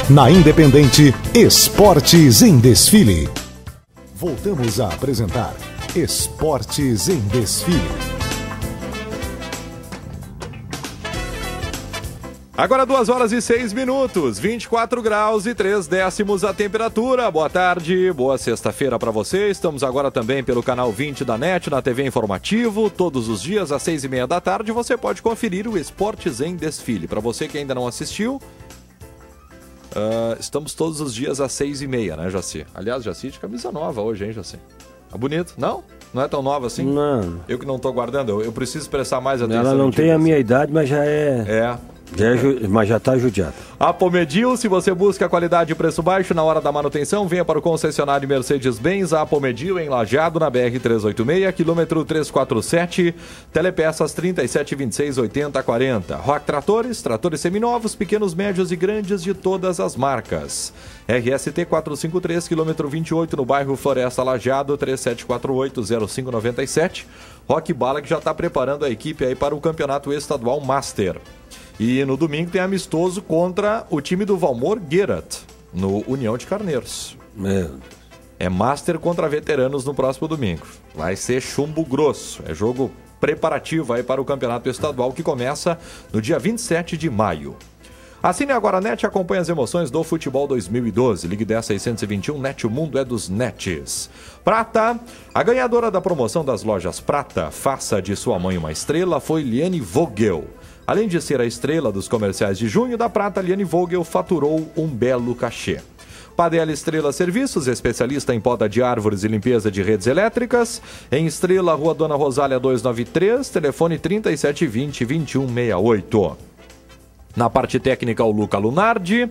Na Independente, Esportes em Desfile. Voltamos a apresentar Esportes em Desfile. Agora 2h06, 24 graus e 3 décimos a temperatura. Boa tarde, boa sexta-feira para você. Estamos agora também pelo canal 20 da NET, na TV Informativo. Todos os dias às 6h30 da tarde você pode conferir o Esportes em Desfile. Para você que ainda não assistiu, estamos todos os dias às 6h30, né, Jaci? Aliás, Jaci de camisa nova hoje, hein, Jaci? Tá bonito? Não? Não é tão nova assim? Não. Eu que não tô guardando, eu preciso prestar mais atenção. Ela não tem a minha idade, mas já é... mas já está judiada. A Pomedil, se você busca qualidade e preço baixo na hora da manutenção, venha para o concessionário Mercedes-Benz, a Pomedil, em Lajeado, na BR-386, quilômetro 347, telepeças 3726-8040. Rock Tratores, tratores seminovos, pequenos, médios e grandes de todas as marcas. RST 453, quilômetro 28, no bairro Floresta Lajeado, 3748-0597. Rock Bala, que já está preparando a equipe aí para o Campeonato Estadual Master. E no domingo tem amistoso contra o time do Valmor Guerat, no União de Carneiros. É Master contra veteranos no próximo domingo. Vai ser chumbo grosso. É jogo preparativo aí para o Campeonato Estadual que começa no dia 27 de maio. Assine agora a NET e acompanhe as emoções do Futebol 2012. Ligue 10.621, NET, o mundo é dos NETs. Prata, a ganhadora da promoção das lojas Prata, faça de sua mãe uma estrela, foi Liane Vogel. Além de ser a estrela dos comerciais de junho da Prata, Liane Vogel faturou um belo cachê. Padela Estrela Serviços, especialista em poda de árvores e limpeza de redes elétricas. Em Estrela, Rua Dona Rosália 293, telefone 3720-2168. Na parte técnica, o Luca Lunardi.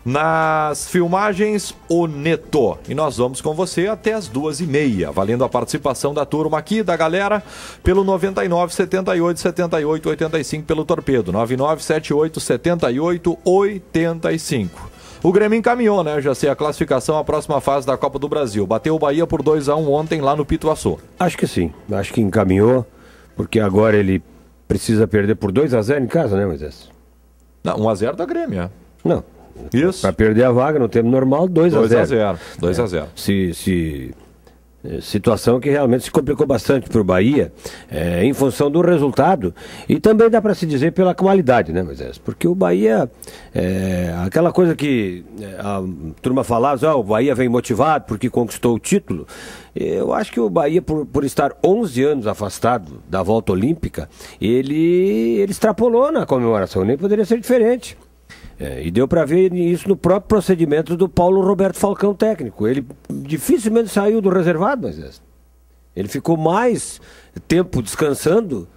Nas filmagens, o Neto. E nós vamos com você até as 2h30, valendo a participação da turma aqui, da galera, pelo 99 78 78 85, pelo Torpedo, 99 78 78 85. O Grêmio encaminhou, né, já sei, a classificação à próxima fase da Copa do Brasil. Bateu o Bahia por 2-1 ontem lá no Pituaçu. Acho que sim, acho que encaminhou, porque agora ele precisa perder por 2-0 em casa, né, Moisés? Não, 1-0 da Grêmio, é. Não. Isso. Para perder a vaga no tempo normal, 2-0. 2-0. Situação que realmente se complicou bastante para o Bahia, em função do resultado, e também dá para se dizer pela qualidade, né, Moisés? Porque o Bahia, aquela coisa que a turma falava, o Bahia vem motivado porque conquistou o título. Eu acho que o Bahia, por estar 11 anos afastado da volta olímpica, ele extrapolou na comemoração, nem poderia ser diferente. E deu para ver isso no próprio procedimento do Paulo Roberto Falcão, técnico. Ele dificilmente saiu do reservado, mas ele ficou mais tempo descansando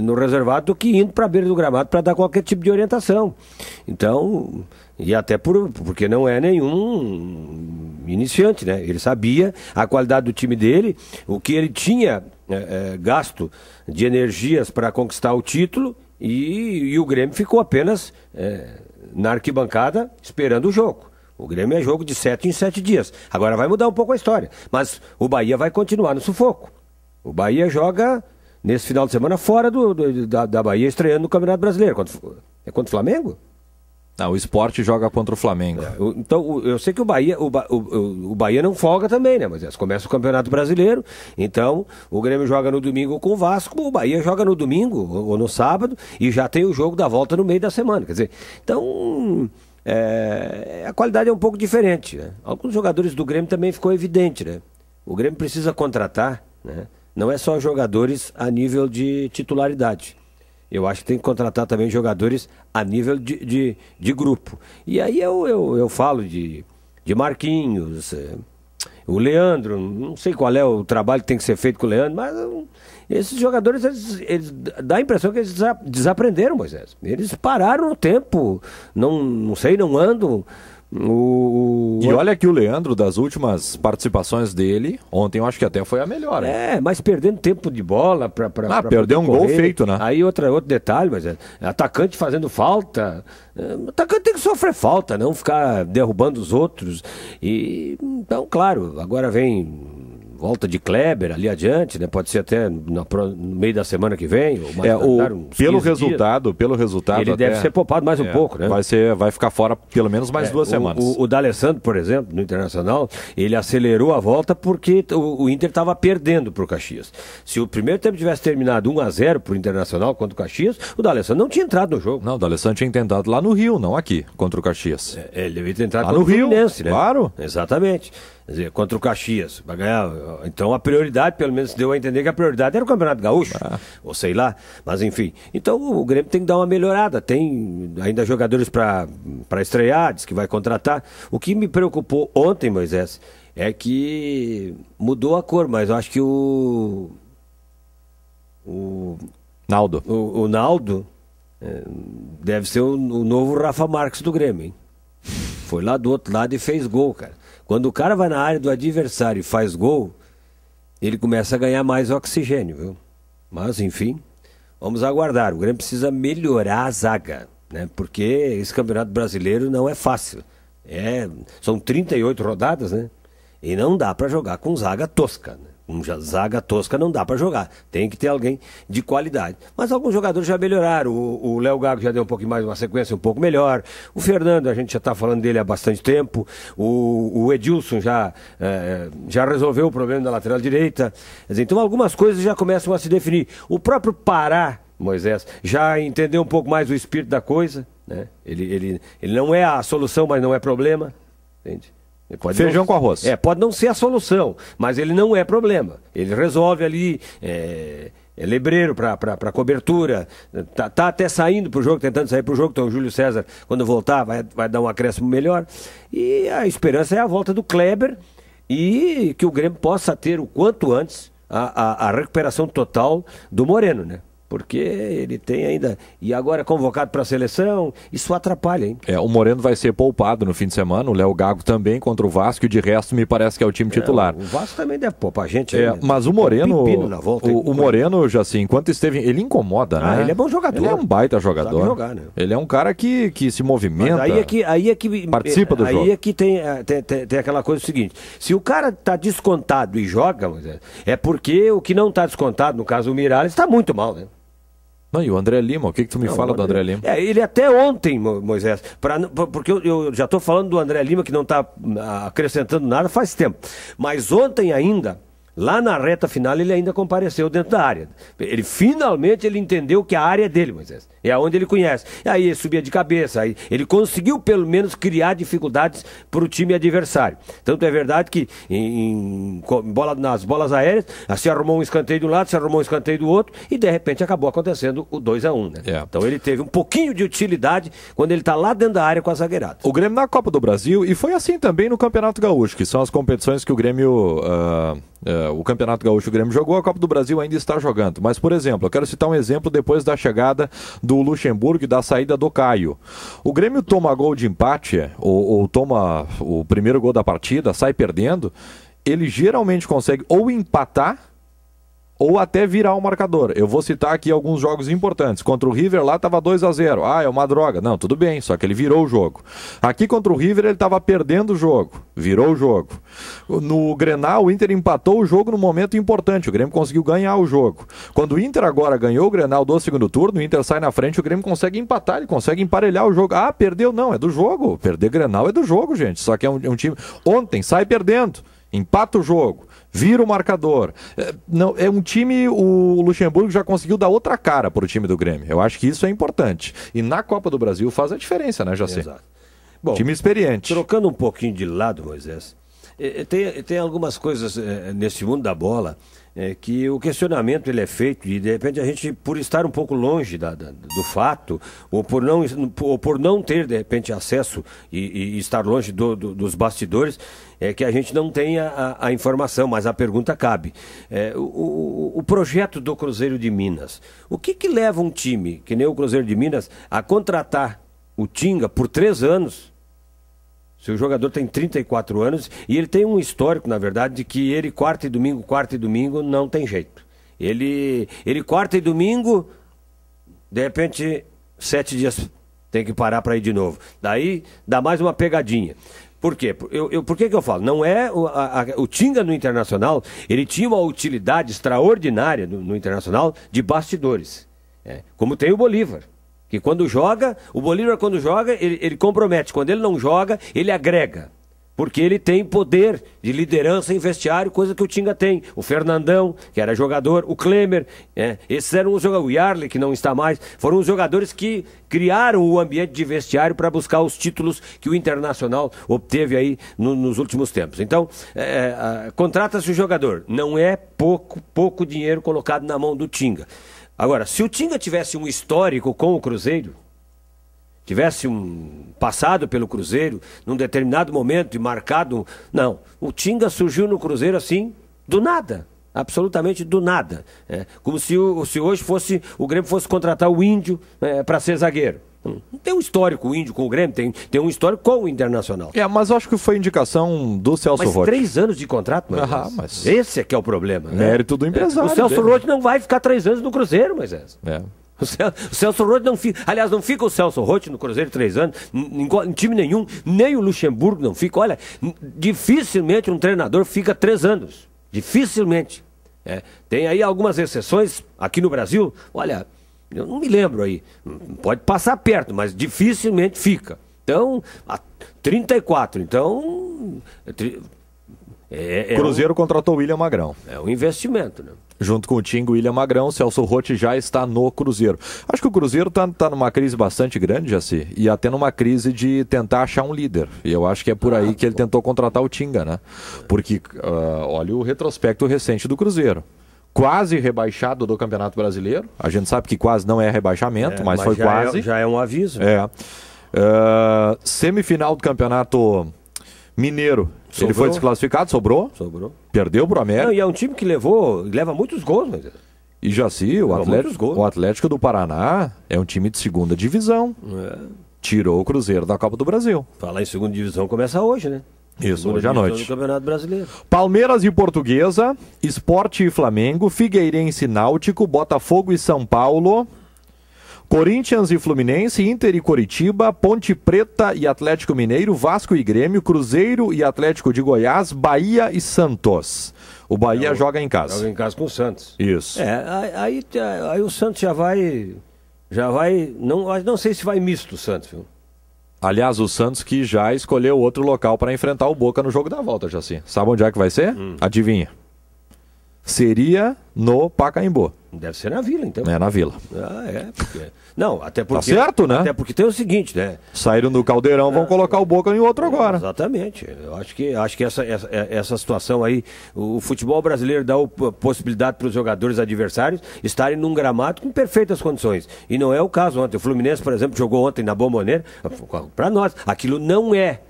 no reservado do que indo para a beira do gramado para dar qualquer tipo de orientação. Então, e até porque não é nenhum iniciante, né? Ele sabia a qualidade do time dele, o que ele tinha gasto de energias para conquistar o título, e o Grêmio ficou apenas... na arquibancada, esperando o jogo. O Grêmio é jogo de 7 em 7 dias. Agora vai mudar um pouco a história. Mas o Bahia vai continuar no sufoco. O Bahia joga nesse final de semana fora da Bahia, estreando no Campeonato Brasileiro. Contra o Flamengo? Não, o Sport joga contra o Flamengo. Então, eu sei que o Bahia não folga também, né? Mas começa o Campeonato Brasileiro, então o Grêmio joga no domingo com o Vasco, o Bahia joga no domingo ou no sábado, e já tem o jogo da volta no meio da semana. Quer dizer, então a qualidade é um pouco diferente, né? Alguns jogadores do Grêmio também ficou evidente, né? O Grêmio precisa contratar, né? Não é só jogadores a nível de titularidade. Eu acho que tem que contratar também jogadores a nível de grupo. E aí eu falo de Marquinhos, o Leandro, não sei qual é o trabalho que tem que ser feito com o Leandro, mas esses jogadores, eles dá a impressão que eles desaprenderam, Moisés. Eles pararam no tempo, não sei, não andam. E olha que o Leandro, das últimas participações dele, ontem eu acho que até foi a melhor. Mas perdendo tempo de bola pra perdeu um gol feito, né? Aí outro detalhe, mas atacante fazendo falta. Atacante tem que sofrer falta, não ficar derrubando os outros. Então, claro, agora vem volta de Kleber ali adiante, né? Pode ser até no meio da semana que vem, ou mais pelo resultado, ele deve ser poupado mais um pouco, né? Vai ficar fora pelo menos mais 2 semanas. O D'Alessandro, por exemplo, no Internacional, ele acelerou a volta porque o Inter estava perdendo para o Caxias. Se o primeiro tempo tivesse terminado 1-0 para o Internacional contra o Caxias, o D'Alessandro não tinha entrado no jogo. Não, o D'Alessandro tinha tentado lá no Rio, não aqui, contra o Caxias. Ele devia ter entrado lá no Rio, Fluminense, né? Claro. Exatamente. Quer dizer, contra o Caxias, vai ganhar. Então a prioridade, pelo menos deu a entender que a prioridade era o Campeonato Gaúcho, ou sei lá, mas enfim. Então o Grêmio tem que dar uma melhorada, tem ainda jogadores para estrear, diz que vai contratar. O que me preocupou ontem, Moisés, é que mudou a cor, mas eu acho que o Naldo. O Naldo deve ser o novo Rafa Marques do Grêmio, hein? Foi lá do outro lado e fez gol, cara. Quando o cara vai na área do adversário e faz gol, ele começa a ganhar mais oxigênio, viu? Mas, enfim, vamos aguardar. O Grêmio precisa melhorar a zaga, né? Porque esse Campeonato Brasileiro não é fácil. São 38 rodadas, né? E não dá pra jogar com zaga tosca, né? Zaga tosca não dá pra jogar. Tem que ter alguém de qualidade. Mas alguns jogadores já melhoraram. O Léo Gago já deu um pouquinho mais, uma sequência um pouco melhor. O Fernando, a gente já tá falando dele há bastante tempo. O Edilson já resolveu o problema da lateral direita. Quer dizer, então algumas coisas já começam a se definir. O próprio Pará, Moisés, já entendeu um pouco mais o espírito da coisa, né? Ele não é a solução, mas não é problema. Entende? Feijão com arroz. Pode não ser a solução, mas ele não é problema. Ele resolve ali, lebreiro para cobertura, tá até saindo pro jogo, tentando sair pro jogo. Então o Júlio César, quando voltar, vai dar um acréscimo melhor. E a esperança é a volta do Kleber e que o Grêmio possa ter o quanto antes a recuperação total do Moreno, né? Porque ele tem ainda... E agora convocado para a seleção, isso atrapalha, hein? O Moreno vai ser poupado no fim de semana, o Léo Gago também contra o Vasco, e de resto me parece que é o time titular. O Vasco também deve poupar a gente. Mas o Moreno... Na volta, o Moreno, já assim, enquanto esteve... Ele incomoda, né? Ele é bom jogador. Ele é um baita jogador. Sabe jogar, né? Ele é um cara que se movimenta. Mas aí é que participa do jogo. Aí é que tem aquela coisa seguinte: se o cara tá descontado e joga, é porque o que não tá descontado, no caso o Miralles, está muito mal, né? Não, e o André Lima, o que tu me fala do André Lima? Ele até ontem, Moisés, porque eu já estou falando do André Lima, que não está acrescentando nada faz tempo. Mas ontem ainda, lá na reta final, ele ainda compareceu dentro da área. Finalmente ele entendeu que a área é dele, Moisés. É onde ele conhece. Aí ele subia de cabeça, aí ele conseguiu pelo menos criar dificuldades para o time adversário. Tanto é verdade que nas bolas aéreas, se arrumou um escanteio de um lado, se arrumou um escanteio do outro, e de repente acabou acontecendo o 2-1, né? Então ele teve um pouquinho de utilidade quando ele está lá dentro da área com a zagueirada. O Grêmio na Copa do Brasil, e foi assim também no Campeonato Gaúcho, que são as competições que o Grêmio... o Campeonato Gaúcho o Grêmio jogou, a Copa do Brasil ainda está jogando. Mas, por exemplo, eu quero citar um exemplo depois da chegada do Luxemburgo e da saída do Caio. O Grêmio toma gol de empate, ou toma o primeiro gol da partida, sai perdendo, ele geralmente consegue ou empatar ou até virar o marcador. Eu vou citar aqui alguns jogos importantes. Contra o River lá estava 2-0. É uma droga. Não, tudo bem, só que ele virou o jogo. Aqui contra o River ele estava perdendo o jogo. Virou o jogo. No Grenal, o Inter empatou o jogo no momento importante. O Grêmio conseguiu ganhar o jogo. Quando o Inter agora ganhou o Grenal do segundo turno, o Inter sai na frente, o Grêmio consegue empatar, ele consegue emparelhar o jogo. Perdeu? Não, é do jogo. Perder Grenal é do jogo, gente. Só que é um time... Ontem sai perdendo. Empata o jogo, vira o marcador. É um time, o Luxemburgo já conseguiu dar outra cara para o time do Grêmio. Eu acho que isso é importante. E na Copa do Brasil faz a diferença, né, Jacê? Exato. Bom, time experiente. Trocando um pouquinho de lado, Moisés, tem algumas coisas nesse mundo da bola que o questionamento ele é feito e de repente a gente, por estar um pouco longe do fato, ou por não ter de repente acesso e estar longe dos bastidores, que a gente não tenha a informação, mas a pergunta cabe. O projeto do Cruzeiro de Minas, o que leva um time, que nem o Cruzeiro de Minas, a contratar o Tinga por 3 anos? Se o jogador tem 34 anos e ele tem um histórico, na verdade, de que ele quarta e domingo não tem jeito. Ele quarta e domingo, de repente, 7 dias tem que parar para ir de novo. Daí dá mais uma pegadinha. Por quê? Por que eu falo? Não é o Tinga no Internacional, ele tinha uma utilidade extraordinária no Internacional de bastidores. Como tem o Bolívar. Que quando joga, o Bolívar quando joga, ele compromete. Quando ele não joga, ele agrega. Porque ele tem poder de liderança em vestiário, coisa que o Tinga tem. O Fernandão, que era jogador, o Klemer, esses eram os jogadores, o Yarley, que não está mais, foram os jogadores que criaram o ambiente de vestiário para buscar os títulos que o Internacional obteve aí nos últimos tempos. Então, contrata-se o jogador. Não é pouco dinheiro colocado na mão do Tinga. Agora, se o Tinga tivesse um histórico com o Cruzeiro, tivesse passado pelo Cruzeiro num determinado momento e marcado... Não, o Tinga surgiu no Cruzeiro assim, do nada, absolutamente do nada. Como se hoje o Grêmio fosse contratar o Índio para ser zagueiro. Não tem um histórico o Índio com o Grêmio, tem um histórico com o Internacional. Mas eu acho que foi indicação do Celso Roth. 3 anos de contrato, mas esse é que é o problema. Mérito do empresário. O Celso Roth não vai ficar 3 anos no Cruzeiro, Moisés. O Celso Roth não fica... Aliás, não fica o Celso Roth no Cruzeiro 3 anos, em time nenhum, nem o Luxemburgo não fica. Olha, dificilmente um treinador fica 3 anos. Dificilmente. Tem aí algumas exceções aqui no Brasil. Olha, eu não me lembro aí. Pode passar perto, mas dificilmente fica. Então, 34. Então... Cruzeiro contratou o William Magrão. É um investimento, né? Junto com o Tinga, o William Magrão, o Celso Roth já está no Cruzeiro. Acho que o Cruzeiro está numa crise bastante grande, Jaci, e até numa crise de tentar achar um líder. E eu acho que é por aí que ele tentou contratar o Tinga, né? Porque, olha o retrospecto recente do Cruzeiro. Quase rebaixado do Campeonato Brasileiro. A gente sabe que quase não é rebaixamento, mas foi quase. Já é um aviso. Semifinal do Campeonato Mineiro. Sobrou. Ele foi desclassificado, sobrou. Perdeu pro América. Não, e é um time que leva muitos gols, mas... E Jaci, o Atlético do Paraná é um time de segunda divisão. Tirou o Cruzeiro da Copa do Brasil. Falar em segunda divisão começa hoje, né? Isso, hoje à noite. Do Campeonato Brasileiro. Palmeiras e Portuguesa, Sport e Flamengo, Figueirense e Náutico, Botafogo e São Paulo, Corinthians e Fluminense, Inter e Coritiba, Ponte Preta e Atlético Mineiro, Vasco e Grêmio, Cruzeiro e Atlético de Goiás, Bahia e Santos. O Bahia joga em casa. Joga em casa com o Santos. Isso. Aí o Santos já vai... Não sei se vai misto o Santos, viu? Aliás, o Santos que já escolheu outro local para enfrentar o Boca no jogo da volta, Jaci. Sabe onde é que vai ser? Adivinha. Seria no Pacaembu. Deve ser na Vila, então. É na Vila. Porque... Não, até porque... Tá certo, né? Até porque tem o seguinte, né? Saíram do Caldeirão, vão colocar o Boca em outro agora. Exatamente. Eu acho que essa situação aí, o futebol brasileiro dá a possibilidade para os jogadores adversários estarem num gramado com perfeitas condições. E não é o caso ontem. O Fluminense, por exemplo, jogou ontem na Bombonera. Para nós, aquilo não é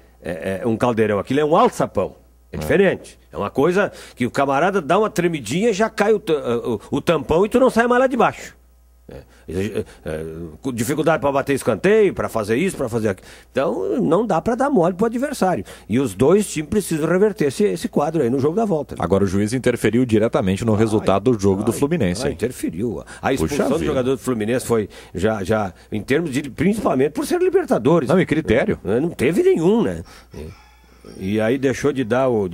um caldeirão, aquilo é um alçapão. É diferente. É uma coisa que o camarada dá uma tremidinha e já cai o tampão e tu não sai mais lá de baixo. Dificuldade para bater escanteio, para fazer isso, para fazer aquilo. Então não dá para dar mole pro adversário. E os dois times precisam reverter esse quadro aí no jogo da volta. Agora o juiz interferiu diretamente no resultado do jogo do Fluminense. Interferiu. A expulsão do jogador do Fluminense foi já em termos de, principalmente por ser Libertadores. Não, e critério. Não teve nenhum, né? E aí deixou de dar um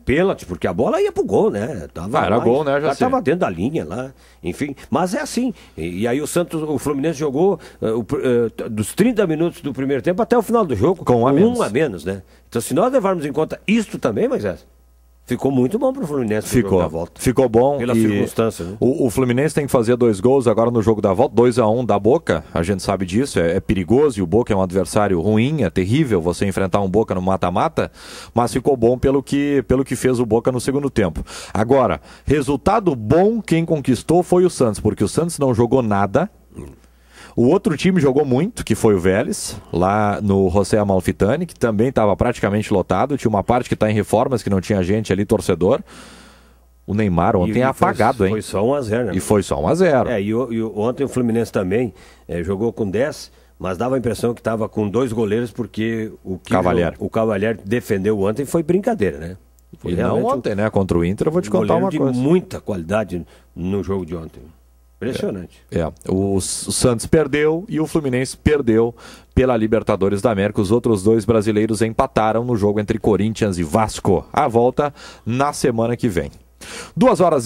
pênalti, porque a bola ia pro gol, né? Era gol, né? Já tava dentro da linha lá, enfim. Mas é assim. E aí o Fluminense jogou dos 30 minutos do primeiro tempo até o final do jogo com um a menos, né? Então se nós levarmos em conta isto também, Moisés, ficou muito bom pro Fluminense no jogo da volta. Ficou bom. Pela circunstância, né? O Fluminense tem que fazer 2 gols agora no jogo da volta, 2-1 da Boca, a gente sabe disso, é perigoso, e o Boca é um adversário ruim, é terrível você enfrentar um Boca no mata-mata, mas ficou bom pelo que fez o Boca no segundo tempo. Agora, resultado bom, quem conquistou foi o Santos, porque o Santos não jogou nada. O outro time jogou muito, que foi o Vélez, lá no José Amalfitani, que também estava praticamente lotado. Tinha uma parte que está em reformas, que não tinha gente ali, torcedor. O Neymar ontem é apagado, hein? Foi só 1-0, né? E foi só 1-0. E ontem o Fluminense também jogou com 10, mas dava a impressão que estava com 2 goleiros, porque o Cavalieri defendeu ontem, foi brincadeira, né? Foi e não ontem, né? Contra o Inter, eu vou te contar uma coisa. De muita qualidade no jogo de ontem. Impressionante. O Santos perdeu e o Fluminense perdeu pela Libertadores da América. Os outros dois brasileiros empataram no jogo entre Corinthians e Vasco. A volta na semana que vem. 2h